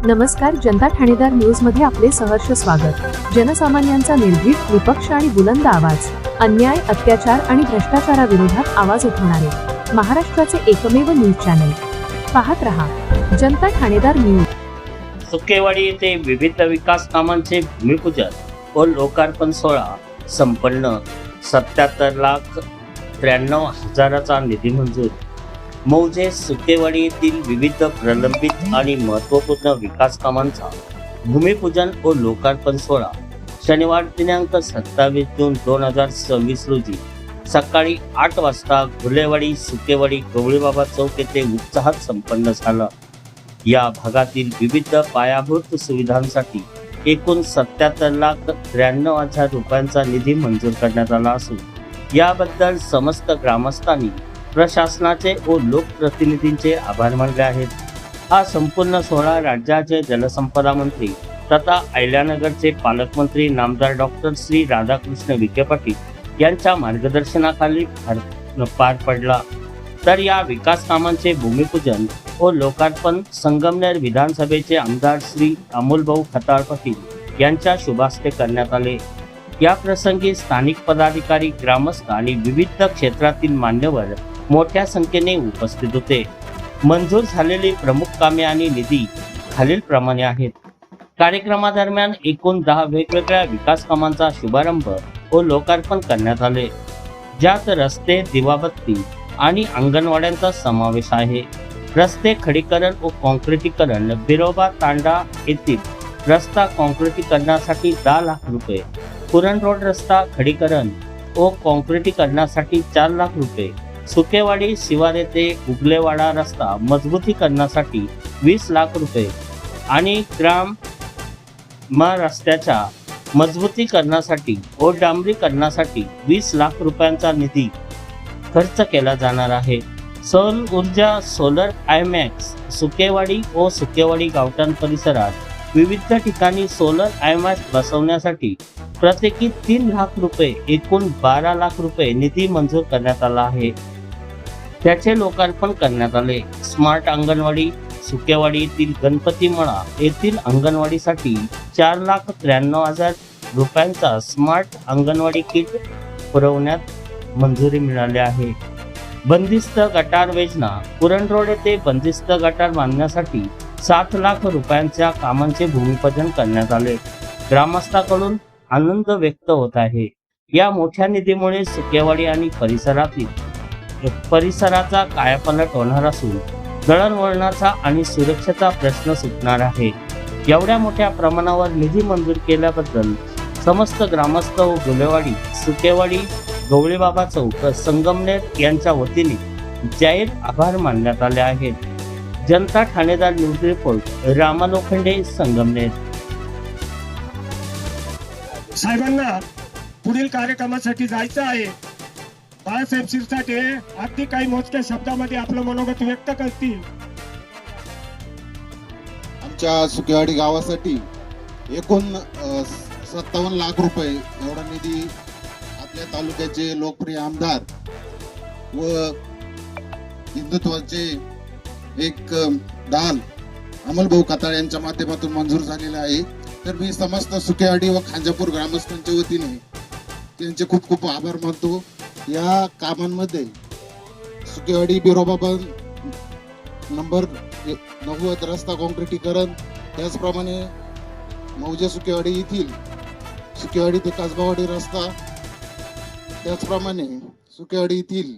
नमस्कार, जनता ठाणेदार न्यूज मध्ये आपले सहर्ष स्वागत। जनसामान्यांचा निर्भीड, निपक्ष आणि बुलंद आवाज, अन्याय, अत्याचार आणि भ्रष्टाचाराविरोधात आवाज उठवणारे महाराष्ट्राचे एकमेव न्यूज चॅनल। पाहत रहा जनता ठाणेदार न्यूज। सुकेवाडी येथे विविध विकास कामांचे भूमिपूजन व लोकार्पण सोहळा संपन्न। 77,93,000चा निधी मंजूर। मौजे सुकेवाडी येथील विविध प्रलंबित आणि महत्त्वपूर्ण विकास कामांचा भूमिपूजन व लोकार्पण सोहळा शनिवार दिनांक 27 जून 2026 रोजी सकाळी 8 वाजता घुलेवाडी सुकेवाडी गवळीबाबा चौक येथे उत्साहात संपन्न झाला। या भागातील विविध पायाभूत सुविधांसाठी एकूण 77,93,000 रुपयांचा निधी मंजूर करण्यात आला असून याबद्दल समस्त ग्रामस्थांनी प्रशासनाचे व लोकप्रतिनिधींचे आभार मानले आहेत। हा संपूर्ण सोहळा राज्याचे जलसंपदा मंत्री तथा अहिल्यानगरचे पालकमंत्री नामदार डॉक्टर श्री राधाकृष्ण विखे पाटील यांच्या मार्गदर्शनाखाली पार पडला। तर या विकास कामांचे भूमिपूजन व लोकार्पण संगमनेर विधानसभेचे आमदार श्री अमोलभाऊ खताळ पाटील यांच्या शुभास्ते करण्यात आले। या प्रसंगी स्थानिक पदाधिकारी, ग्रामस्थ आणि विविध क्षेत्रातील मान्यवर मोठ्या संख्येने उपस्थित होते। मंजूर झालेली प्रमुख कामे आणि निधी खालील प्रमाणे आहेत। कार्यक्रमादरम्यान एकूण 10 वेगवेगळ्या विकास कामांचा शुभारंभ व लोकार्पण करण्यात आले, ज्यात रस्ते, दिवाबत्ती आणि अंगणवाड्यांचा समावेश आहे। रस्ते खडीकरण व कॉन्क्रिटीकरण बिरोबा तांडा येथील रस्ता कॉन्क्रिटीकरणासाठी 10 लाख रुपये, पुरण रोड रस्ता खडीकरण व कॉन्क्रिटीकरणासाठी 4 लाख रुपये, सुकेवाडी शिवार येथे उगलेवाडा रस्ता मजबूतीकरणासाठी 20 लाख रुपये आणि ग्राम रस्त्याच्या मजबूतीकरणासाठी व डांबरीकरणासाठी 20 लाख रुपयांचा निधी खर्च केला जाणार आहे। सौर ऊर्जा सोलर आयमॅक्स सुकेवाडी व सुकेवाडी गावठाण परिसरात विविध ठिकाणी सोलर आयमॅक्स बसवण्यासाठी प्रत्येकी 3 लाख रुपये एकूण 12 लाख रुपये निधी मंजूर करण्यात आला आहे। त्याचे लोकार्पण करण्यात आले। स्मार्ट अंगणवाडी सुकेवाडी येथील गणपती मळा येथील अंगणवाडीसाठी 4,93,000 रुपयांचा स्मार्ट अंगणवाडी किट पुरवण्यात मंजुरी मिळाली आहे। बंदिस्त गटार योजना पुरण रोड येथे बंदिस्त गटार बांधण्यासाठी 7 लाख रुपयांच्या कामांचे भूमिपूजन करण्यात आले। ग्रामस्थांकडून आनंद व्यक्त होत आहे। या मोठ्या निधीमुळे सुकेवाडी आणि परिसराचा कायापालट होणार असून दळणवळणाचा आणि सुरक्षेचा प्रश्न सुटणार आहे। एवढ्या मोठ्या प्रमाणावर निधी मंजूर केल्याबद्दल समस्त ग्रामस्थ व गुलेवाडी सुकेवाडी गवळीबाबा चौक संगमनेर यांच्या वतीने जाहीर आभार मानण्यात आले आहेत। जनता ठाणेदार न्यूज रिपोर्ट रामा लोखंडे, संगमनेर। साहेबांना पुढील कार्यक्रमासाठी जायचं आहे। बाळासाहेब शिरसाटे अगदी काही मोजक्या शब्दामध्ये आपलं मनोगत व्यक्त करतील। आमच्या सुकेवाडी गावासाठी एकूण 57 लाख रुपये एवढा निधी आपल्या तालुक्याचे लोकप्रिय आमदार व हिंदुत्वाचे एक दाल अमोलभाऊ खताळ यांच्या माध्यमातून मंजूर झालेला आहे। तर मी समस्त सुकेवाडी व खांजापूर ग्रामस्थांच्या वतीने त्यांचे खूप खूप आभार मानतो। या कामांमध्ये सुकेवाडी बिरोबा नंबर 90 रस्ता कॉन्क्रिटीकरण, त्याचप्रमाणे मौजे सुकेवाडी येथील सुकेवाडी ते कसबावाडी रस्ता, त्याचप्रमाणे सुकेवाडी येथील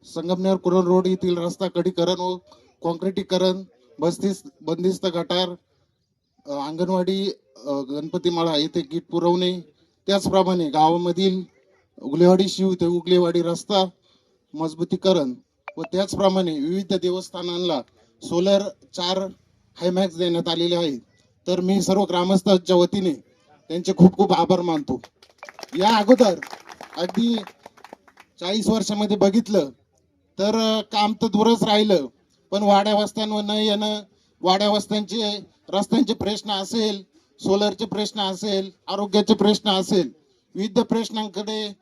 संगमनेर कुरण रोड येथील रस्ता खडीकरण व कॉन्क्रिटीकरण, बंदिस्त गटार, अंगणवाडी गणपती माळा येथे किट पुरवणे, त्याचप्रमाणे गावामधील उगलेवाडी शिव ते उगलेवाडी रस्ता मजबूतीकरण व त्याचप्रमाणे विविध देवस्थानांना सोलर 4 हायमॅक्स देण्यात आलेले आहेत। तर मी सर्व ग्रामस्थांच्या वतीने त्यांचे खूप खूप आभार मानतो। या अगोदर अगदी 40 वर्षामध्ये बघितलं तर काम तर दूरच राहिलं, पण वाड्या वस्त्यांवर न येणं, वाड्या वस्त्यांचे रस्त्यांचे प्रश्न असेल, सोलरचे प्रश्न असेल, आरोग्याचे प्रश्न असेल, विविध प्रश्नांकडे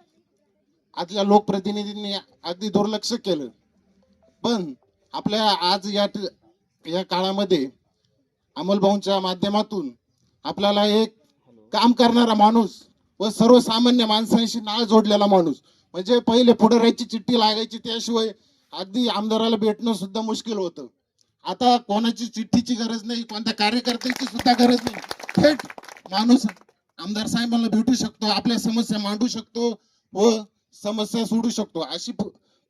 आजच्या लोकप्रतिनिधींनी अगदी दुर्लक्ष केलं। पण आपल्या आज या काळामध्ये अमोलभाऊंच्या माध्यमातून आपल्याला एक काम करणारा माणूस व सर्वसामान्य माणसांशी नाळ जोडलेला माणूस, म्हणजे पहिले पुढे राहायची चिठ्ठी लागायची, त्याशिवाय अगदी आमदाराला भेटणं सुद्धा मुश्किल होतं. आता कोणाची चिठ्ठीची गरज नाही, कोणत्या कार्यकर्त्याची सुद्धा गरज नाही. थेट माणूस आमदार साहेबांना भेटू शकतो, आपल्या समस्या मांडू शकतो व समस्या सोडू शकतो. अशी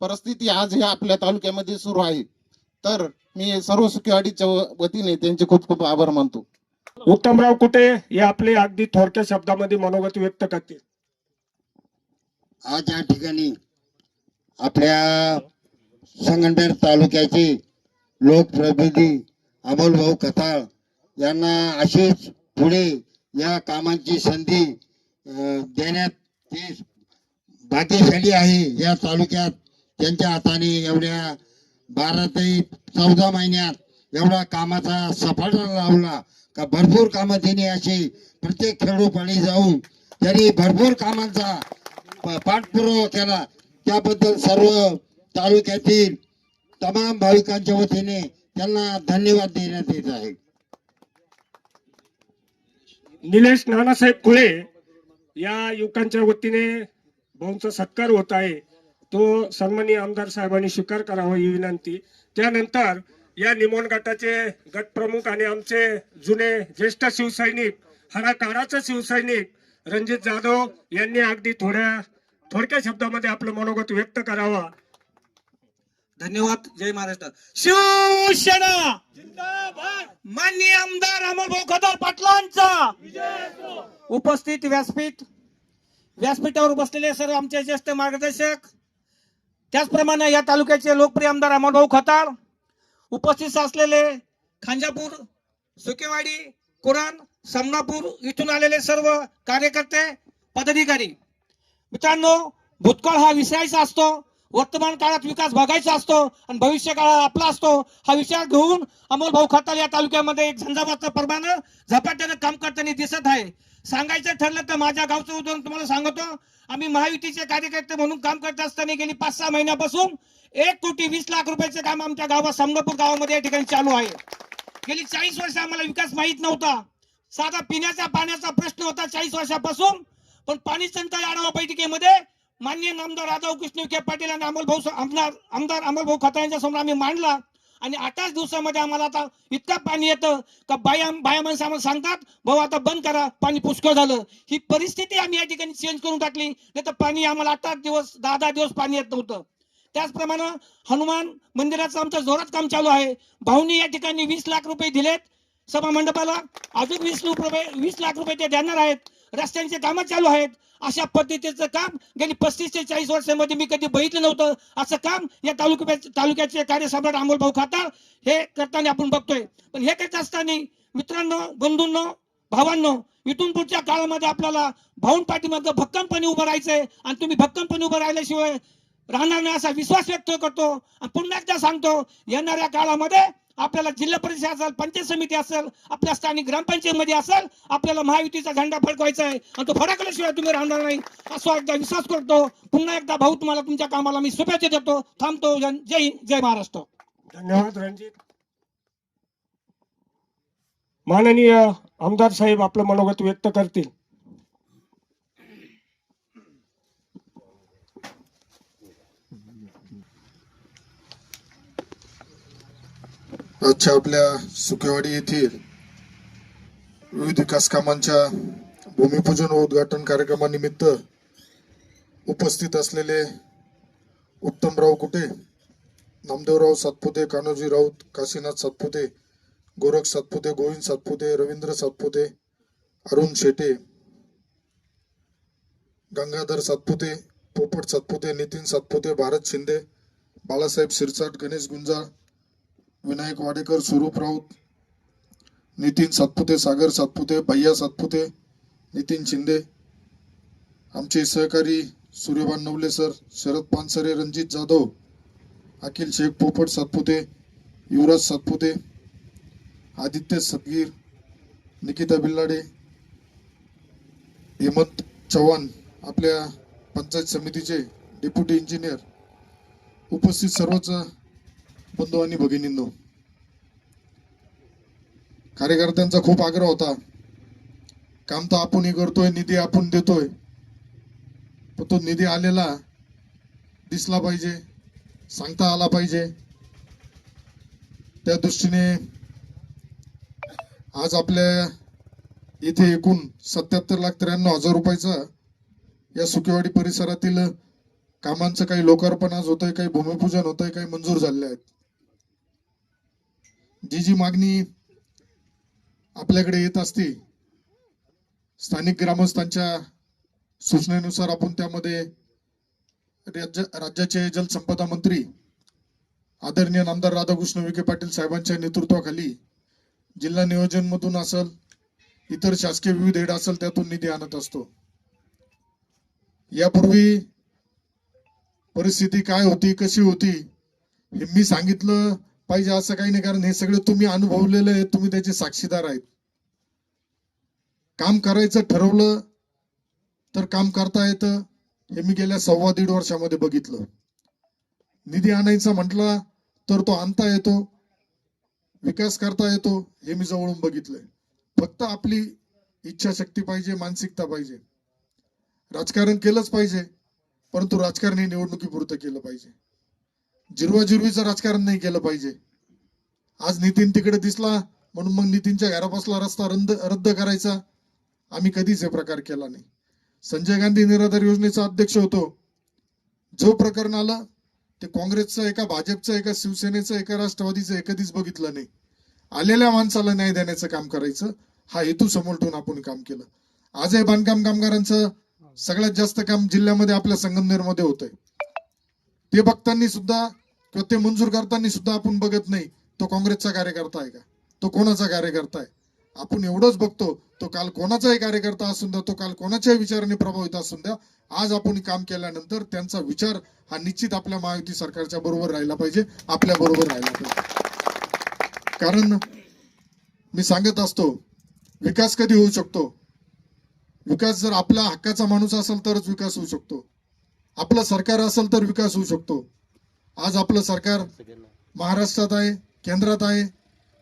परिस्थिती आज या आपल्या तालुक्यामध्ये सुरू आहे. तर मी सर्व सुकेवाडीच्या वतीने त्यांचे खूप खूप आभार मानतो. उत्तमराव कुटे हे आपले अगदी थोडक्या शब्दामध्ये मनोगत व्यक्त करतील. आज या ठिकाणी आपल्या संगमनेर तालुक्याचे लोकप्रतिनिधी अमोलभाऊ खताळ यांना अशीच पुढे या कामांची संधी देण्यात ते भाग्यशाली आहे. या तालुक्यात त्यांच्या हाताने एवढ्या 12 ते 14 महिन्यात एवढा कामाचा सफाळा लावला का भरपूर कामं त्यांनी अशी प्रत्येक खेडोपाडी जाऊन त्यांनी भरपूर कामांचा पाठपुरावा केला. त्याबद्दल सर्व तालुक्यातील तमाम भाविकांच्या वतीने त्यांना धन्यवाद देण्यात येत आहे. निलेश नानासाहेब कुळे या युवकांच्या वतीने भाऊंचा सत्कार होत आहे. तो सन्माननीय आमदार साहेबांनी स्वीकार करावा ही विनंती. त्यानंतर या निमोण गटाचे गट प्रमुख आणि आमचे जुने ज्येष्ठ शिवसैनिक, हराकाराचे शिवसैनिक रणजित जाधव यांनी अगदी थोडक्या शब्दामध्ये आपलं मनोगत व्यक्त करावा. धन्यवाद. जय महाराष्ट्र. शिवसेना जिंदाबाद. माननीय आमदार अमोलभाऊ खताळ पाटलांचा उपस्थित व्यासपीठावर बसलेले सर्व आमचे ज्येष्ठ मार्गदर्शक, त्याचप्रमाणे या तालुक्याचे लोकप्रिय आमदार अमोलभाऊ खताळ, उपस्थित असलेले खांजापूर, सुकेवाडी, कुराण, समनापूर इथून आलेले सर्व कार्यकर्ते, पदाधिकारी. मित्रांनो, भूतकाळ हा विसरायचा असतो, वर्तमान काळात विकास बघायचा असतो आणि भविष्य काळात आपला असतो. हा विचार घेऊन अमोलभाऊ खताळ या तालुक्यामध्ये एक झंझावातं प्रमाणे झपाट्याने काम करताना दिसत आहे. सांगायचं ठरलं तर माझ्या गावचं उदाहरण तुम्हाला सांगतो. आम्ही महायुतीचे कार्यकर्ते म्हणून काम करत असताना गेली 5-6 महिन्यापासून 1,20,00,000 रुपयाचे काम आमच्या गावात समनापूर गावामध्ये या ठिकाणी चालू आहे. गेली 40 वर्ष आम्हाला विकास माहीत नव्हता. साधा पिण्याचा पाण्याचा प्रश्न होता 40 वर्षापासून. पण पाणी टंचाई आढावा बैठकीमध्ये माननीय नामदार राधाकृष्ण विखे पाटील आणि आमदार अमोलभाऊ खताळ यांच्या समोर आम्ही मांडला आणि 8 दिवसामध्ये आम्हाला आता इतका पाणी येतं का बाया माणसं आम्हाला सांगतात, भाऊ आता बंद करा, पाणी पुष्कळ झालं. ही परिस्थिती आम्ही या ठिकाणी चेंज करून टाकली. नाही तर पाणी आम्हाला 8 दिवस 10 दिवस पाणी येत नव्हतं. त्याचप्रमाणे हनुमान मंदिराचं आमचं जोरात काम चालू आहे. भाऊनी या ठिकाणी 20 लाख रुपये दिलेत सभा मंडपाला. अजून 20 लाख रुपये ते देणार आहेत. रस्त्यांचे कामं चालू आहेत. अशा पद्धतीचं काम गेली 35 ते 40 वर्षांमध्ये मी कधी बघितलं नव्हतं. असं काम या तालुक्याचे कार्यसम्राट अमोलभाऊ खताळ हे करताना आपण बघतोय. पण हे करत असताना मित्रांनो, बंधूंनो, भावांनो, इथून पुढच्या काळामध्ये आपल्याला भाऊन पाठीमागं भक्कमपणे उभं राहायचंय आणि तुम्ही भक्कमपणे उभं राहिल्याशिवाय राहणार नाही असा विश्वास व्यक्त करतो. आणि पुन्हा एकदा सांगतो, येणाऱ्या काळामध्ये आपल्याला जिल्हा परिषद असेल, पंचायत समिती असेल, आपल्या स्थानिक ग्रामपंचायतीमध्ये असेल, आपल्याला महायुतीचा झेंडा फडकवायचा आहे आणि तो फडकल्याशिवाय तुम्ही राहणार नाही असा एकदा विश्वास करतो. पुन्हा एकदा भाऊ तुम्हाला तुमच्या कामाला मी शुभेच्छा देतो. थांबतो. जय हिंद, जय महाराष्ट्र. धन्यवाद रणजित. माननीय आमदार साहेब आपलं मनोगत व्यक्त करतील. आजच्या आपल्या सुकेवाडी येथील विविध विकास कामांच्या भूमिपूजन व उद्घाटन कार्यक्रमानिमित्त उपस्थित असलेले उत्तमराव कुटे, नामदेवराव सातपुते, कान्होजी राऊत, काशीनाथ सातपुते, गोरख सातपुते, गोविंद सातपुते, रवींद्र सातपुते, अरुण शेटे, गंगाधर सातपुते, पोपट सातपुते, नितीन सातपुते, भारत शिंदे, बाळासाहेब शिरसाट, गणेश गुंजाळ, विनायक वाडेकर, स्वरूप राऊत, नितीन सातपुते, सागर सातपुते, भैया सातपुते, नितीन शिंदे, आमचे सहकारी सूर्यभान नवले सर, शरद पानसरे, रणजित जाधव, अखिल शेख, पोपट सातपुते, युवराज सातपुते, आदित्य सदगीर, निकिता बिल्लाडे, हेमंत चव्हाण, आपल्या पंचायत समितीचे डेप्युटी इंजिनियर, उपस्थित सर्वच बंधू आणि भगिनींनो, कार्यकर्त्यांचा खूप आग्रह होता, काम तर आपणही करतोय, निधी आपण देतोय, पण तो निधी आलेला दिसला पाहिजे, सांगता आला पाहिजे. त्या दृष्टीने आज आपल्या इथे एकूण 77,93,000 रुपयाचा या सुकेवाडी परिसरातील कामांचं काही लोकार्पण आज होतंय, काही भूमिपूजन होतंय, काही मंजूर झालेले आहेत. जी मागणी आपल्याकडे येत असते, स्थानिक ग्रामस्थांच्या सूचनेनुसार आपण त्यामध्ये राज्याचे जलसंपदा मंत्री आदरणीय नामदार राधाकृष्ण विखे पाटील साहेबांच्या नेतृत्वाखाली जिल्हा नियोजन मधून असेल, इतर शासकीय विविध हेड असेल, त्यातून निधी आणत असतो. यापूर्वी परिस्थिती काय होती, कशी होती, हे मी सांगितलं पाहिजे असं काही नाही, कारण हे सगळं तुम्ही अनुभवलेलं आहे, तुम्ही त्याचे साक्षीदार आहेत. काम करायचं ठरवलं तर काम करता येतं, हे मी गेल्या 1.25 वर्षामध्ये बघितलं. निधी आणायचा म्हटला तर तो आणता येतो, विकास करता येतो, हे मी जवळून बघितलंय. फक्त आपली इच्छाशक्ती पाहिजे, मानसिकता पाहिजे. राजकारण केलंच पाहिजे, परंतु राजकारण हे निवडणुकीपुरतं केलं पाहिजे. जिरवाजिरवीचं राजकारण नाही केलं पाहिजे. आज नितीन तिकडे दिसला म्हणून मग नितीनच्या घरापासला रस्ता रद्द करायचा, आम्ही कधीच हे प्रकार केला नाही. संजय गांधी निराधार योजनेचा अध्यक्ष होतो, जो प्रकरण आलं ते काँग्रेसचं, एका भाजपचं, एका शिवसेनेचं, एका राष्ट्रवादीचं हे कधीच बघितलं नाही. आलेल्या माणसाला न्याय देण्याचं काम करायचं, हा हेतू समोर ठेवून आपण काम केलं. आजही बांधकाम कामगारांचं सगळ्यात जास्त काम जिल्ह्यामध्ये आपल्या संगमनेरमध्ये होतंय. ते बघताना सुद्धा किंवा ते मंजूर करताना सुद्धा आपण बघत नाही तो काँग्रेसचा कार्यकर्ता आहे का, तो कोणाचा कार्यकर्ता आहे. आपण एवढंच बघतो, तो काल कोणाचाही कार्यकर्ता असून द्या, तो काल कोणाच्याही विचाराने प्रभावित असून द्या, आज आपण काम केल्यानंतर त्यांचा विचार हा निश्चित आपल्या महायुती सरकारच्या बरोबर राहिला पाहिजे, आपल्या बरोबर राहिला पाहिजे. कारण मी सांगत असतो, विकास कधी होऊ शकतो, विकास जर आपला हक्काचा माणूस असेल तरच विकास होऊ शकतो. आपलं सरकार असेल तर विकास होऊ शकतो. आज आपलं सरकार महाराष्ट्रात आहे, केंद्रात आहे,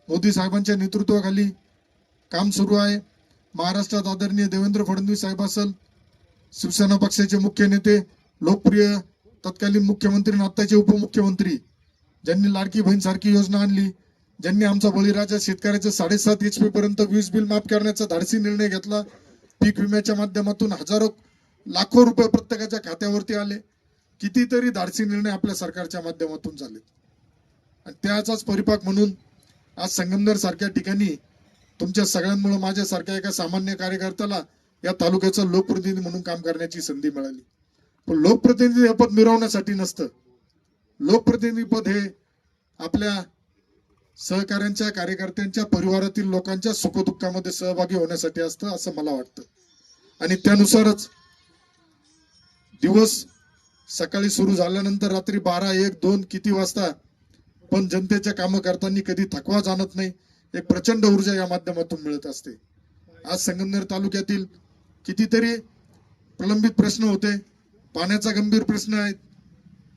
मोदी साहेबांच्या नेतृत्वाखाली काम सुरू आहे. महाराष्ट्रात आदरणीय देवेंद्र फडणवीस साहेब असेल, शिवसेना पक्षाचे मुख्य नेते, लोकप्रिय तत्कालीन मुख्यमंत्री आणि आत्ताचे उपमुख्यमंत्री, ज्यांनी लाडकी बहीण सारखी योजना आणली, ज्यांनी आमचा बळीराजा शेतकऱ्याचं 7.5 HP पर्यंत वीज बिल माफ करण्याचा धाडसी निर्णय घेतला. पीक विम्याच्या माध्यमातून हजारो लाखो रुपये प्रत्येकाच्या खात्यावरती आले. कितीतरी धाडसी निर्णय आपल्या सरकारच्या माध्यमातून झाले. आणि त्याचाच परिपाक म्हणून आज संगमनेर सारख्या ठिकाणी तुमच्या सगळ्यांमुळे माझ्यासारख्या एका सामान्य कार्यकर्त्याला या तालुक्याचा लोकप्रतिनिधी म्हणून काम करण्याची संधी मिळाली. पण लोकप्रतिनिधी हे पद मिळवण्यासाठी नसतं. लोकप्रतिनिधी पद हे आपल्या सहकाऱ्यांच्या, कार्यकर्त्यांच्या, परिवारातील लोकांच्या सुखदुःखामध्ये सहभागी होण्यासाठी असतं, असं मला वाटतं. आणि त्यानुसारच दिवस सकाळी सुरू झाल्यानंतर रात्री 12, 1, 2 किती वाजता, पण जनतेच्या कामं करताना कधी थकवा जाणत नाही. एक प्रचंड ऊर्जा या माध्यमातून मिळत असते. आज संगमनेर तालुक्यातील कितीतरी प्रलंबित प्रश्न होते, पाण्याचा गंभीर प्रश्न आहेत.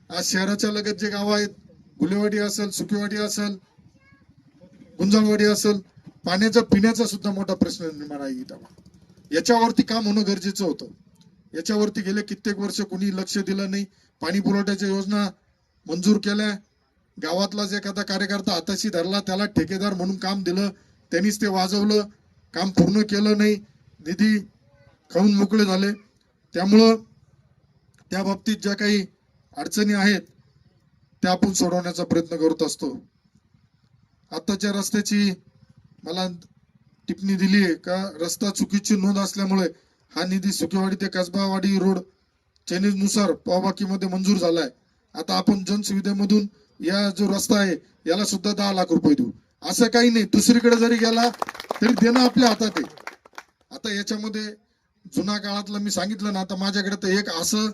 आज शहराच्या लगत जे गाव आहेत, गुलेवाडी असेल, सुकेवाडी असेल, गुंजाळवाडी असेल, पाण्याचा, पिण्याचा सुद्धा मोठा प्रश्न निर्माण आहे इथं. याच्यावरती काम होणं गरजेचं होतं. याच्यावरती गेले कित्येक वर्ष कोणी लक्ष दिलं नाही. पाणी पुरवठ्याच्या योजना मंजूर केल्या, गावातला जे एखादा कार्यकर्ता हाताशी धरला त्याला ठेकेदार म्हणून काम दिलं, त्यांनीच ते वाजवलं, काम पूर्ण केलं नाही, निधी खाऊन मोकळे झाले. त्यामुळं त्या बाबतीत ज्या काही अडचणी आहेत त्या आपण सोडवण्याचा प्रयत्न करत असतो. आताच्या रस्त्याची मला टिप्पणी दिली आहे का, रस्ता चुकीची नोंद असल्यामुळे हा निधी सुकेवाडी ते कसबावाडी रोड चेनेजनुसार पावबाकीमध्ये मंजूर झालाय. आता आपण जनसुविधेमधून या जो रस्ता आहे याला सुद्धा 10 लाख रुपये देऊ, असं काही नाही. दुसरीकडे जरी गेला तरी देणं आपल्या हातात आहे. आता याच्यामध्ये जुना काळातलं मी सांगितलं ना, आता माझ्याकडे तर एक असं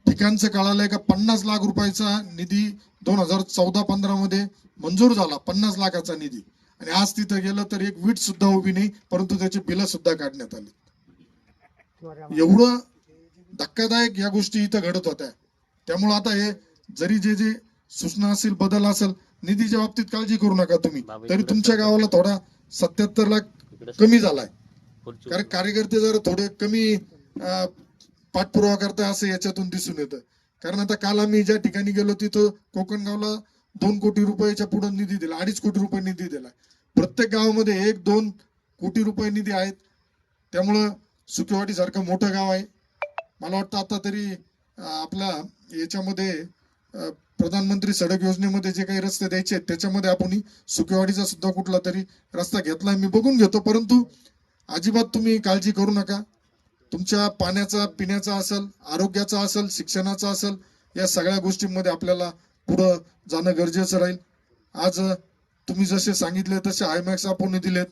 ठिकाणचं कळालंय का 50 लाख रुपयाचा निधी 2014-15 मध्ये मंजूर झाला, 50 लाखाचा निधी. आणि आज तिथं गेलं तर एक वीट सुद्धा उभी नाही, परंतु त्याची बिलं सुद्धा काढण्यात आली. एवढं धक्कादायक या गोष्टी इथं घडत होत्या. त्यामुळे आता हे जरी जे सूचना असेल, बदल असेल, निधीच्या बाबतीत काळजी करू नका तुम्ही. तरी तुमच्या गावाला थोडा 77 लाख कमी झालाय, कारण कार्यकर्ते जरा थोडे कमी पाठपुरावा करताय असं याच्यातून दिसून येतं. कारण आता काल आम्ही ज्या ठिकाणी गेलो तिथं कोकणगावला 2 कोटी रुपयाच्या पुढे निधी दिला, 2.5 कोटी रुपये निधी दिला. प्रत्येक गावामध्ये 1-2 कोटी रुपये निधी आहेत. त्यामुळं सुकेवाडी सारखं मोठं गाव आहे. मला वाटतं आता तरी आपल्या याच्यामध्ये प्रधानमंत्री सडक योजनेमध्ये जे काही रस्ते द्यायचे आहेत त्याच्यामध्ये आपण सुकेवाडीचा सुद्धा कुठला तरी रस्ता घेतलाय, मी बघून घेतो. परंतु अजिबात तुम्ही काळजी करू नका. तुमच्या पाण्याचा, पिण्याचा असेल, आरोग्याचा असेल, शिक्षणाचा असेल, या सगळ्या गोष्टींमध्ये आपल्याला पुढं जाणं गरजेचं राहील. आज तुम्ही जसे सांगितले तसे आयमॅक्स आपण दिलेत.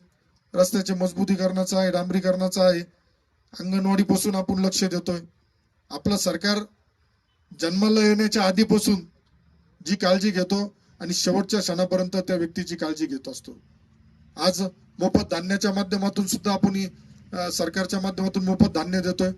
रस्त्याचे मजबूतीकरणाचं आहे, डांबरीकरणाचं आहे, अंगणवाडीपासून आपण लक्ष देतोय. आपलं सरकार जन्माला येण्याच्या आधीपासून जी काळजी घेतो आणि शेवटच्या क्षणापर्यंत त्या व्यक्तीची काळजी घेत असतो. आज मोफत धान्याच्या माध्यमातून सुद्धा आपण सरकारच्या माध्यमातून मोफत धान्य देतोय.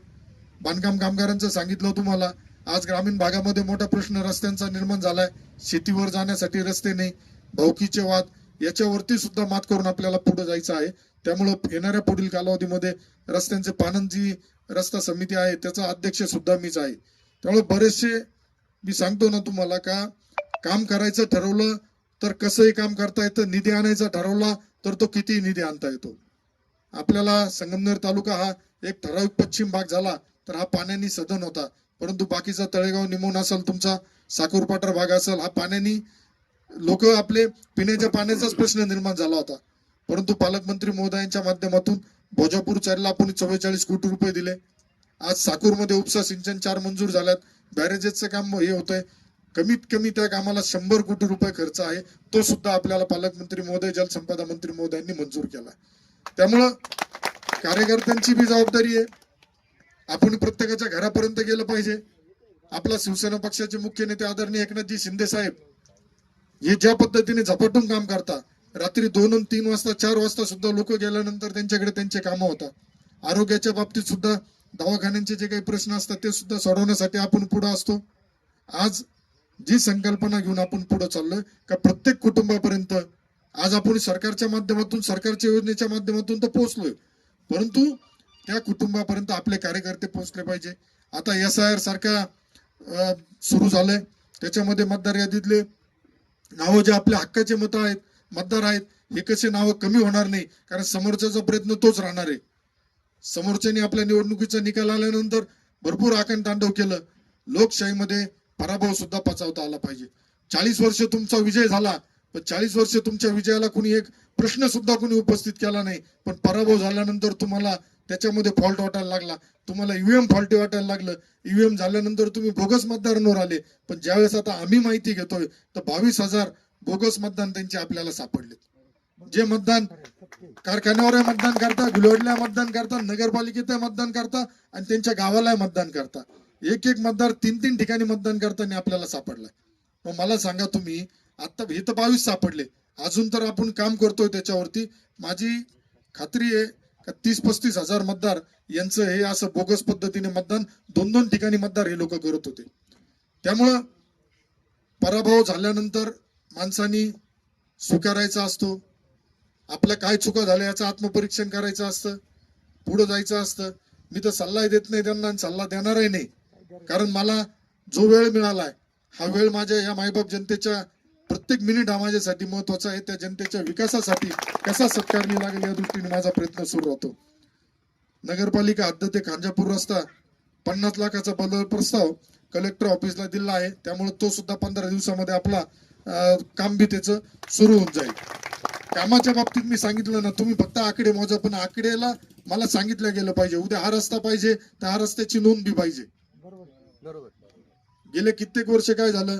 बांधकाम कामगारांचं सांगितलं तुम्हाला. आज ग्रामीण भागामध्ये मोठा प्रश्न रस्त्यांचा निर्माण झालाय. शेतीवर जाण्यासाठी रस्ते नाही, भावकीचे वाद, याच्यावरती सुद्धा मात करून आपल्याला पुढे जायचं आहे. त्यामुळं येणाऱ्या पुढील कालावधीमध्ये रस्त्यांचे पानन जी रस्ता समिती आहे त्याचा अध्यक्ष सुद्धा मीच आहे. त्यामुळे बरेचसे मी सांगतो ना तुम्हाला का काम करायचं ठरवलं तर कसंही काम करता येतं, निधी आणायचा ठरवला तर तो कितीही निधी आणता येतो. आपल्याला संगमनेर तालुका हा एक ठराविक पश्चिम भाग झाला तर हा पाण्याने सदन होता, परंतु बाकीचा तळेगाव, निमोण असेल, तुमचा साकूरपाटा भाग असेल, हा पाण्याने लोक आपले पिण्याच्या पाण्याचाच प्रश्न निर्माण झाला होता. परंतु पालकमंत्री महोदयांच्या माध्यमातून भोजापूर चारला आपण 44 कोटी रुपये दिले. आज साकूरमध्ये उपसा सिंचन 4 मंजूर झाल्यात. बॅरेजेसचं काम हे होतंय. कमीत कमी त्या कामाला 100 कोटी रुपये खर्च आहे. तो सुद्धा आपल्याला पालकमंत्री महोदय, जलसंपदा मंत्री महोदयांनी मंजूर केला. त्यामुळं कार्यकर्त्यांची बी जबाबदारी आहे. आपण प्रत्येकाच्या घरापर्यंत गेलं पाहिजे. आपला शिवसेना पक्षाचे मुख्य नेते आदरणीय एकनाथजी शिंदे साहेब हे ज्या पद्धतीने झपाटून काम करतात, रात्री 2 आणि 3 वाजता 4 वाजता सुद्धा लोक गेल्यानंतर त्यांच्याकडे त्यांचे कामं होतात. आरोग्याच्या बाबतीत सुद्धा दवाखान्यांचे जे काही प्रश्न असतात ते सुद्धा सोडवण्यासाठी आपण पुढे असतो. आज जी संकल्पना घेऊन आपण पुढे चाललोय का प्रत्येक कुटुंबापर्यंत आज आपण सरकारच्या माध्यमातून, सरकारच्या योजनेच्या माध्यमातून तर पोहोचलोय, परंतु त्या कुटुंबापर्यंत आपले कार्यकर्ते पोहोचले पाहिजे. आता SIR सारखा सुरू झालंय. त्याच्यामध्ये मतदार यादीतले नावं जे आपल्या हक्काचे मतं आहेत, मतदार आहेत, हे कसे नावं कमी होणार नाही, कारण समोरच्याचा प्रयत्न तोच राहणार आहे. समोरच्याने आपल्या निवडणुकीचा निकाल आल्यानंतर भरपूर आकांतांडव केलं. लोकशाहीमध्ये पराभव सुद्धा पचवता आला पाहिजे. 40 वर्ष तुमचा विजय झाला, पण 40 वर्ष तुमच्या विजयाला कुणी एक प्रश्न सुद्धा कुणी उपस्थित केला नाही. पण पराभव झाल्यानंतर तुम्हाला त्याच्यामध्ये फॉल्ट वाटायला लागला, तुम्हाला ईव्हीएम फॉल्टी वाटायला लागलं. ईव्हीएम झाल्यानंतर तुम्ही बोगस मतदारांवर आले. पण ज्यावेळेस आता आम्ही माहिती घेतोय तर 22,000 बोगस मतदान त्यांचे आपल्याला सापडले. जे मतदान कारखान्यावर मतदान करता, गुलवडला मतदान करता, नगरपालिकेत मतदान करता आणि त्यांच्या गावाला मतदान करता. एक मतदार 3 ठिकाणी मतदान करताना आपल्याला सापडलाय. मग मला सांगा तुम्ही, आता हे तर 22 सापडले, अजून तर आपण काम करतोय त्याच्यावरती. माझी खात्री आहे का 30-35 हजार मतदार यांचं हे असं बोगस पद्धतीने मतदान 2-2 ठिकाणी मतदार हे लोक करत होते. त्यामुळं पराभव झाल्यानंतर माणसांनी स्वीकारायचा असतो. आपल्या काय चुका झाल्या याचं आत्मपरीक्षण करायचं असतं, पुढे जायचं असतं. मी तर सल्ला देत नाही त्यांना आणि सल्ला देणारही नाही, कारण मला जो वेळ मिळालाय हा वेळ माझ्या या मायबाप जनतेच्या प्रत्येक मिनिट हा माझ्यासाठी महत्वाचा आहे. त्या जनतेच्या विकासासाठी कसा सत्कारणी लागेल या दृष्टीने माझा प्रयत्न सुरू राहतो. नगरपालिका हद्द ते खांजापूर रस्ता 50 लाखाचा बदल प्रस्ताव कलेक्टर ऑफिसला दिला आहे. त्यामुळे तो सुद्धा 15 दिवसामध्ये आपला काम बी त्याचं सुरू होऊन जाईल. कामाच्या बाबतीत मी सांगितलं ना, तुम्ही फक्त आकडे मोजा, पण आकडेला मला सांगितलं गेलं पाहिजे. उद्या हा रस्ता पाहिजे तर हा रस्त्याची नोंद बी पाहिजे. गेले कित्येक वर्ष काय झालं,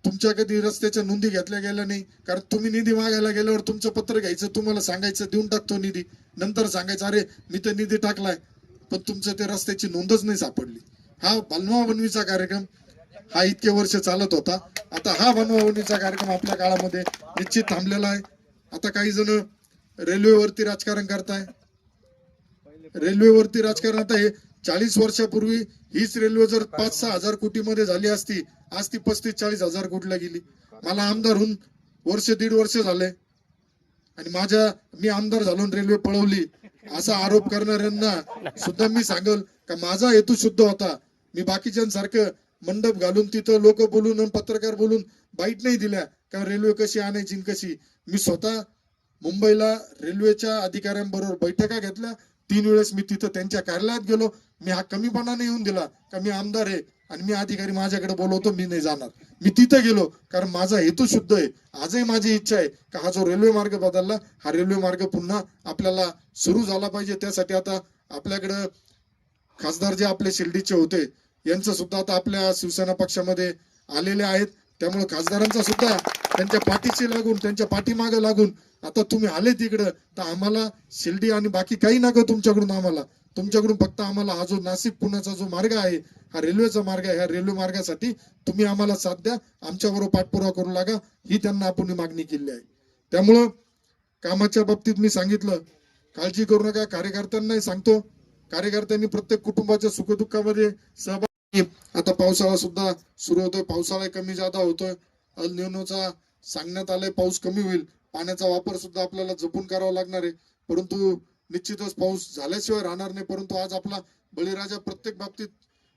तुमच्या कधी रस्त्याच्या नोंदी घेतल्या गेल्या नाही. कारण तुम्ही निधी मागायला गेल्यावर तुमचं पत्र घ्यायचं, तुम्हाला सांगायचं देऊन टाकतो निधी, नंतर सांगायचं अरे मी तर निधी टाकलाय, पण तुमचं ते रस्त्याची नोंदच नाही सापडली. हा बनवा बनवीचा कार्यक्रम हा इतके वर्ष चालत होता. आता हा बनवा बनवीचा कार्यक्रम आपल्या काळामध्ये निश्चित थांबलेला आहे. आता काही जण रेल्वेवरती राजकारण करताय. रेल्वेवरती राजकारण आता हे 40 वर्षापूर्वी हीच रेल्वे जर 5-6 हजार कोटी मध्ये झाली असती, आज ती 35-40 हजार कोटीला गेली. मला आमदार होऊन वर्ष 1.5 वर्ष झाले आणि मी आमदार झालो आणि रेल्वे पळवली असा आरोप करणाऱ्यांना सुद्धा मी सांगल का माझा हेतू शुद्ध होता. मी बाकीच्यांसारखं मंडप घालून तिथं लोक बोलून आणि पत्रकार बोलून बाईट नाही दिल्या का रेल्वे कशी आणायची आणि कशी. मी स्वतः मुंबईला रेल्वेच्या अधिकाऱ्यांबरोबर बैठका घेतल्या. 3 वेळेस मी तिथं त्यांच्या कार्यालयात गेलो. मी हा कमीपणा नाही येऊन दिला का मी आमदार आहे आणि मी अधिकारी माझ्याकडे बोलवतो मी नाही जाणार. मी तिथं गेलो कारण माझा हेतू शुद्ध आहे. आजही माझी इच्छा आहे का हा जो रेल्वे मार्ग बदलला हा रेल्वे मार्ग पुन्हा आपल्याला सुरू झाला पाहिजे. त्यासाठी आता आपल्याकडं खासदार जे आपले शिर्डीचे होते यांचं सुद्धा आता आपल्या शिवसेना पक्षामध्ये आलेले आहेत. त्यामुळे खासदारांचा सुद्धा त्यांच्या पाठीशी लागून त्यांच्या पाठीमागे लागून आता तुम्ही आले तिकडं तर आम्हाला शिर्डी आणि बाकी काही नको तुमच्याकडून फक्त आम्हाला हा जो नाशिक पुण्याचा जो मार्ग आहे हा रेल्वेचा मार्ग आहे. ह्या रेल्वे मार्गासाठी तुम्ही आम्हाला साथ द्या, आमच्याबरोबर पाठपुरावा करू लागा ही त्यांना आपण मागणी केली आहे. त्यामुळं कामाच्या बाबतीत मी सांगितलं काळजी करू नका. कार्यकर्त्यांनाही सांगतो कार्यकर्त्यांनी प्रत्येक कुटुंबाच्या सुखदुःखामध्ये सहभागी. आता पावसाळा सुद्धा सुरू होतोय. पावसाळा कमी जादा होतोय. अल निनोचा सांगण्यात आलंय पाऊस कमी होईल. पाण्याचा वापर सुद्धा आपल्याला जपून करावा लागणार आहे. परंतु निश्चितच पाऊस झाल्याशिवाय राहणार नाही. परंतु आज आपला बळीराजा प्रत्येक बाबतीत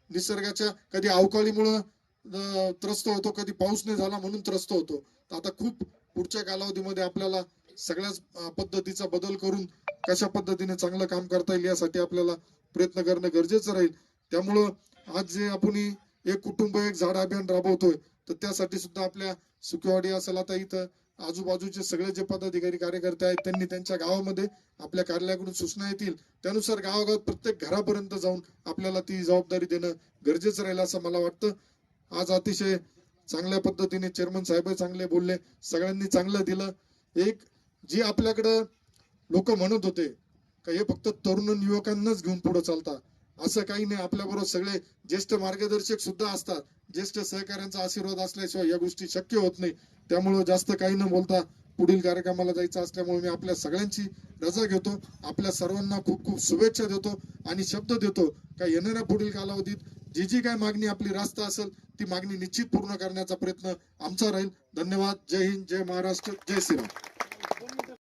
निसर्गाच्या कधी अवकाळीमुळे त्रस्त होतो, कधी पाऊस नाही झाला म्हणून त्रस्त होतो. तर आता खूप पुढच्या कालावधीमध्ये आपल्याला सगळ्याच पद्धतीचा बदल करून कशा पद्धतीने चांगलं काम करता येईल यासाठी आपल्याला प्रयत्न करणं गरजेचं राहील. त्यामुळं आज जे आपण एक कुटुंब एक झाड अभियान राबवतोय तर त्यासाठी सुद्धा आपल्या सुकेवाडी असेल आता इथं आजूबाजूचे सगळे जे पदाधिकारी कार्यकर्ते आहेत त्यांनी त्यांच्या गावामध्ये आपल्या कार्यालयाकडून सूचना येतील त्यानुसार गावागावात प्रत्येक घरापर्यंत जाऊन आपल्याला ती जबाबदारी देणं गरजेचं राहील असं मला वाटतं. आज अतिशय चांगल्या पद्धतीने चेअरमन साहेब चांगले बोलले, सगळ्यांनी चांगलं दिलं. एक जी आपल्याकडं लोक म्हणत होते का हे फक्त तरुण युवकांनाच घेऊन पुढे चालतात असं काही नाही. आपल्याबरोबर सगळे ज्येष्ठ मार्गदर्शक सुद्धा असतात. ज्येष्ठ सहकाऱ्यांचा आशीर्वाद असल्याशिवाय या गोष्टी शक्य होत नाही. त्यामुळे जास्त काही न बोलता पुढील कार्यक्रमाला जायचं असल्यामुळे मी आपल्या सगळ्यांची रजा घेतो. आपल्या सर्वांना खूप खूप शुभेच्छा देतो आणि शब्द देतो का येणाऱ्या पुढील कालावधीत जी काय मागणी आपली रास्त असेल ती मागणी निश्चित पूर्ण करण्याचा प्रयत्न आमचा राहील. धन्यवाद. जय हिंद, जय महाराष्ट्र, जय श्रीराम.